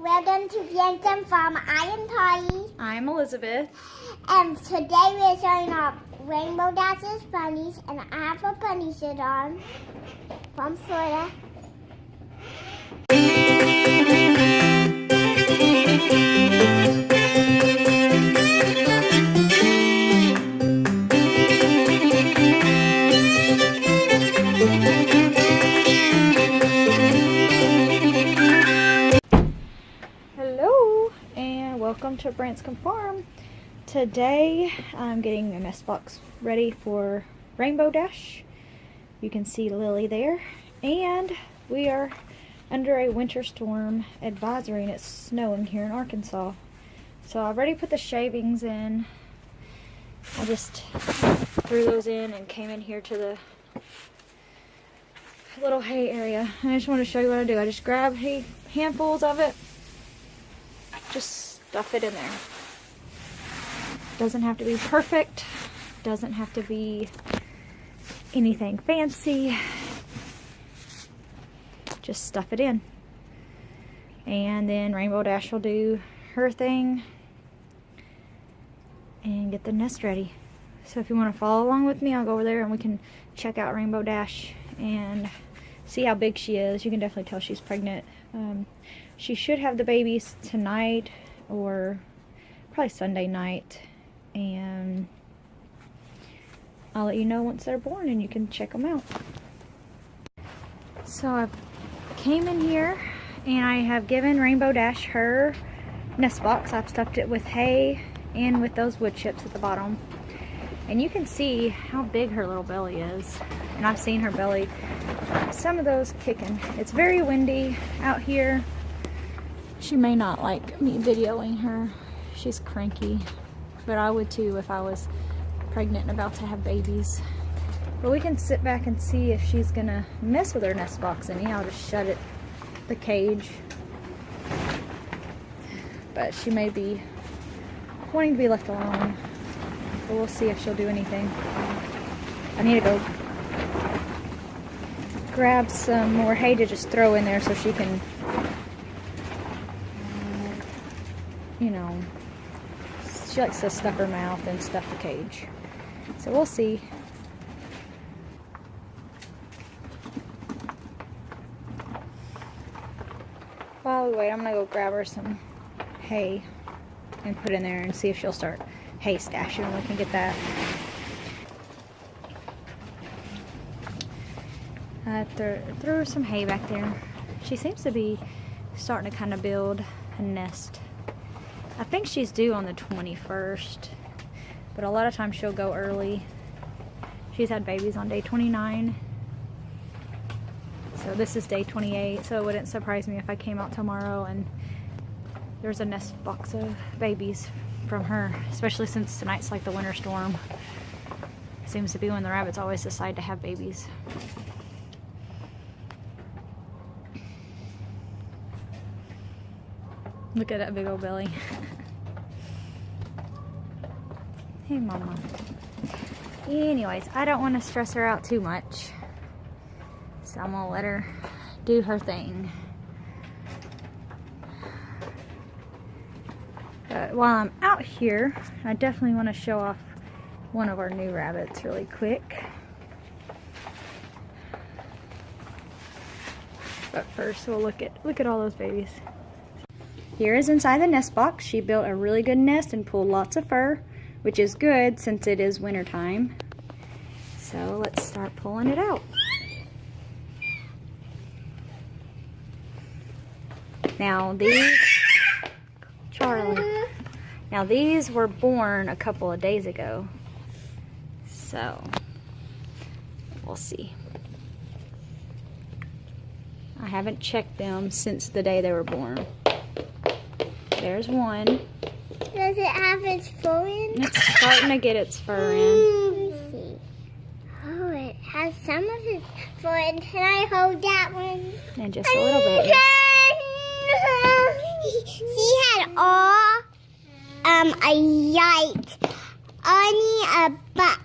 Welcome to Anthem from I am Polly. I'm Elizabeth. And today we're showing off Rainbow Dash's bunnies, and I have a bunny suit on from Florida. Hello and welcome to Branscombe Farm. Today I'm getting the nest box ready for Rainbow Dash. You can see Lily there, and we are under a winter storm advisory and it's snowing here in Arkansas. So I've already put the shavings in. I just threw those in and came in here to the little hay area. And I just want to show you what I do. I just grab handfuls of it, just stuff it in there. Doesn't have to be perfect, doesn't have to be anything fancy, just stuff it in. And then Rainbow Dash will do her thing and get the nest ready. So if you want to follow along with me, I'll go over there and we can check out Rainbow Dash and see how big she is. You can definitely tell she's pregnant. She should have the babies tonight or probably Sunday night, and I'll let you know once they're born and you can check them out. So I came in here and I have given Rainbow Dash her nest box. I've stuffed it with hay and with those wood chips at the bottom, and you can see how big her little belly is. And I've seen her belly, some of those kicking. It's very windy out here. She may not like me videoing her. She's cranky, but I would too if I was pregnant and about to have babies. But we can sit back and see if she's gonna mess with her nest box any. I'll just shut the cage. But she may be wanting to be left alone. But we'll see if she'll do anything. I need to go grab some more hay to just throw in there so she can, you know, she likes to stuff her mouth and stuff the cage. So we'll see. While we wait, I'm gonna go grab her some hay and put in there and see if she'll start hay stashing, and we can get that. Threw her some hay back there. She seems to be starting to kind of build a nest. I think she's due on the 21st, but a lot of times she'll go early. She's had babies on day 29, so this is day 28, so it wouldn't surprise me if I came out tomorrow and there's a nest box of babies from her, especially since tonight's like the winter storm. Seems to be when the rabbits always decide to have babies. Look at that big old belly. Hey, mama. Anyways, I don't want to stress her out too much, so I'm gonna let her do her thing. But while I'm out here, I definitely want to show off one of our new rabbits really quick. But first, we'll look at all those babies. Here is inside the nest box. She built a really good nest and pulled lots of fur, which is good since it is winter time. So let's start pulling it out. Now these were born a couple of days ago. So we'll see. I haven't checked them since the day they were born. There's one. Does it have its fur in? It's starting to get its fur in. Let me see. Oh, it has some of its fur in. Can I hold that one? And just a little bit. She had all a white,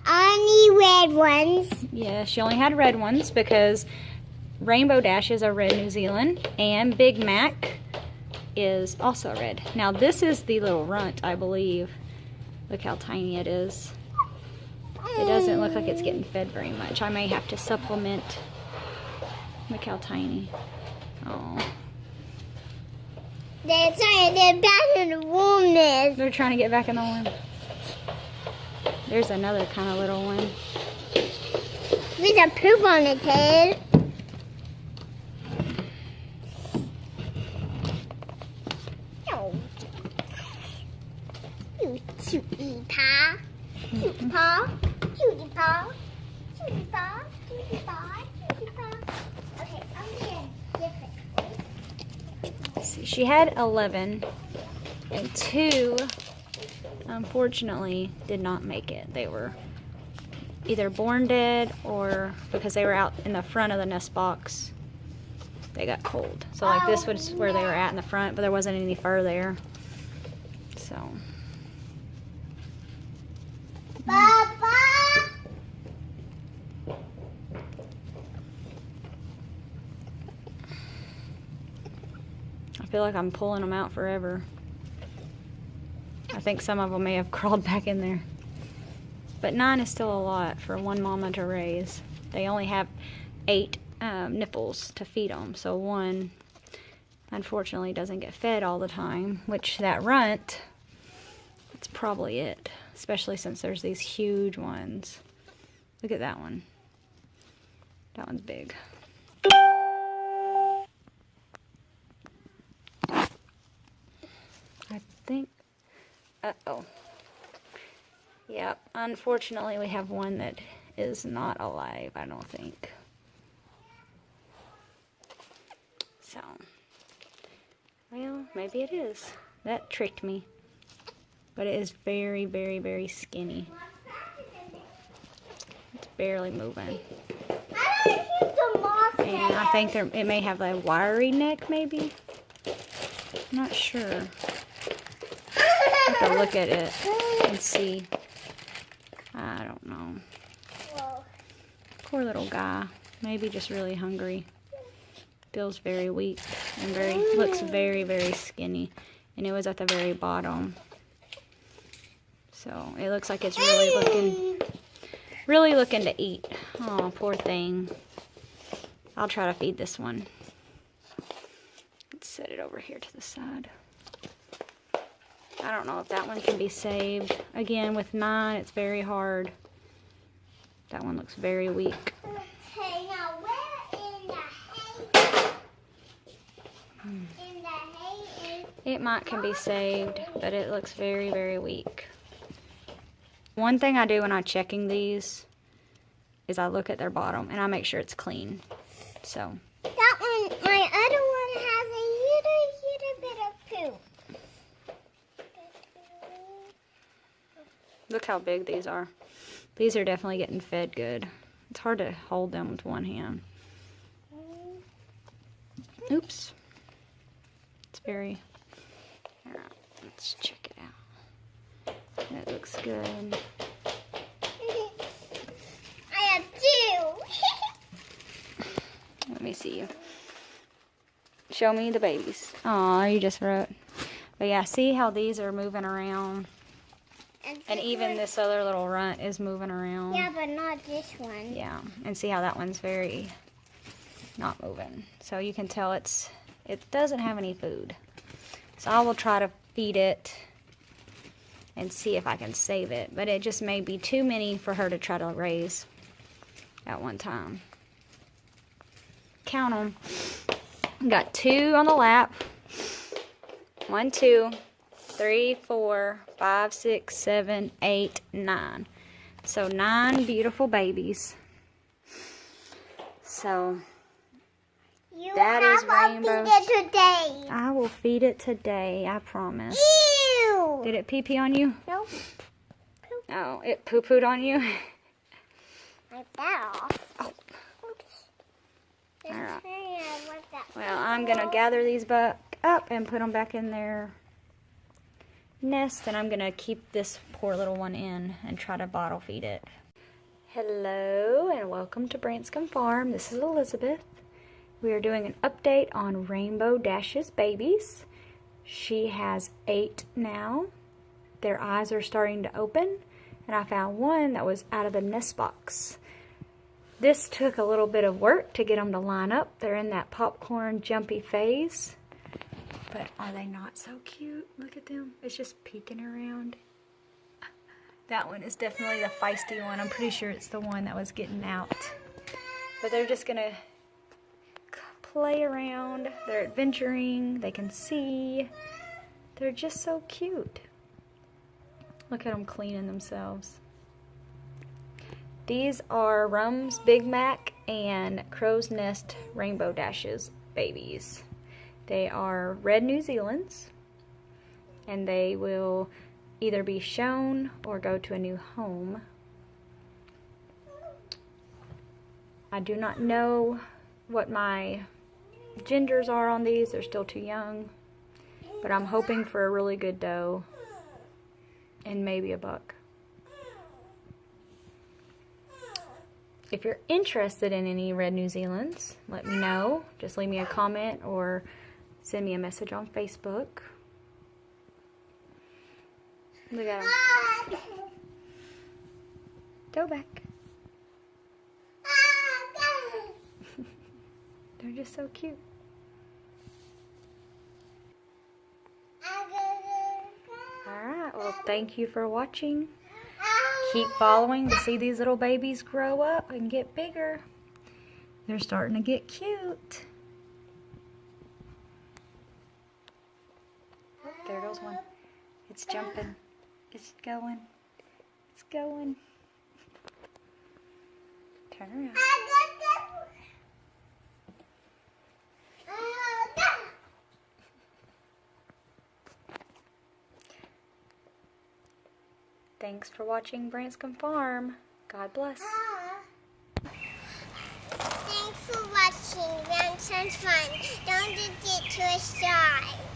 only red ones. Yeah, she only had red ones because Rainbow Dash is a red New Zealand, and Big Mac is also red. Now this is the little runt, I believe. Look how tiny it is. It doesn't look like it's getting fed very much. I may have to supplement. Look how tiny. Oh. They're trying to get back in the warmness. They're trying to get back in the warm. There's another kind of little one. With a poop on its head. No. You cutie paw. Cutie paw. Cutie paw. Cutie paw. Cutie paw. Cutie paw. Okay, I'm getting different. Let's see, she had 11, and 2, unfortunately, did not make it. They were either born dead or because they were out in the front of the nest box, they got cold. So like this was where they were at in the front, but there wasn't any fur there. So. Papa! I feel like I'm pulling them out forever. I think some of them may have crawled back in there. But 9 is still a lot for one mama to raise. They only have 8 nipples to feed them. So one, unfortunately, doesn't get fed all the time. Which that runt, that's probably it. Especially since there's these huge ones. Look at that one. That one's big. I think, uh-oh. Yep, unfortunately we have one that is not alive, I don't think. So, well, maybe it is. That tricked me. But it is very, very, very skinny. It's barely moving. And I think it may have a wiry neck, maybe. I'm not sure. I have to look at it and see. I don't know. Poor little guy. Maybe just really hungry. Feels very weak and looks very, very skinny. And it was at the very bottom. So it looks like it's really looking to eat. Oh, poor thing. I'll try to feed this one. Let's set it over here to the side. I don't know if that one can be saved. Again, with 9, it's very hard. That one looks very weak. Okay, now where in the hay? In the hay is... It can be saved, but it looks very, very weak. One thing I do when I'm checking these is I look at their bottom and I make sure it's clean. So. That one, my other one has a little bit of poop. Look how big these are. These are definitely getting fed good. It's hard to hold them with one hand. Oops. It's very... Alright, let's check it out. That looks good. I have 2. Let me see you. Show me the babies. Aw, you just wrote. But yeah, see how these are moving around? And even this other little runt is moving around. Yeah, but not this one. Yeah, and see how that one's very not moving. So you can tell it doesn't have any food. So I will try to feed it and see if I can save it. But it just may be too many for her to try to raise at one time. Count them. Got 2 on the lap. 1, 2, 3, 4, 5, 6, 7, 8, 9. So 9 beautiful babies. So that is Rainbow's. Feed it today. I will feed it today, I promise. Ew. Did it pee-pee on you? No. Oh, it poo-pooed on you? Wipe that off. Oh. Oops. All right. Wipe that Well, I'm going to gather these back up and put them back in their nest, and I'm going to keep this poor little one in and try to bottle feed it. Hello, and welcome to Branscombe Farm. This is Elizabeth. We are doing an update on Rainbow Dash's babies. She has 8 now. Their eyes are starting to open, and I found one that was out of the nest box. This took a little bit of work to get them to line up. They're in that popcorn jumpy phase. But are they not so cute? Look at them. It's just peeking around. That one is definitely the feisty one. I'm pretty sure it's the one that was getting out. But they're just going to play around. They're adventuring. They can see. They're just so cute. Look at them cleaning themselves. These are Rums, Big Mac, and Crow's Nest Rainbow Dashes babies. They are red New Zealand's, and they will either be shown or go to a new home. I do not know what my genders are on these. They're still too young, but I'm hoping for a really good doe and maybe a buck. If you're interested in any red New Zealand's, let me know. Just leave me a comment or send me a message on Facebook. Look at them. Go back. They're just so cute. Alright, well, thank you for watching. Keep following to see these little babies grow up and get bigger. They're starting to get cute. Oh, there goes one. It's jumping. It's going. It's going. Turn around. Thanks for watching Branscombe Farm. God bless. Thanks for watching. Branscombe Farm. Don't forget to subscribe.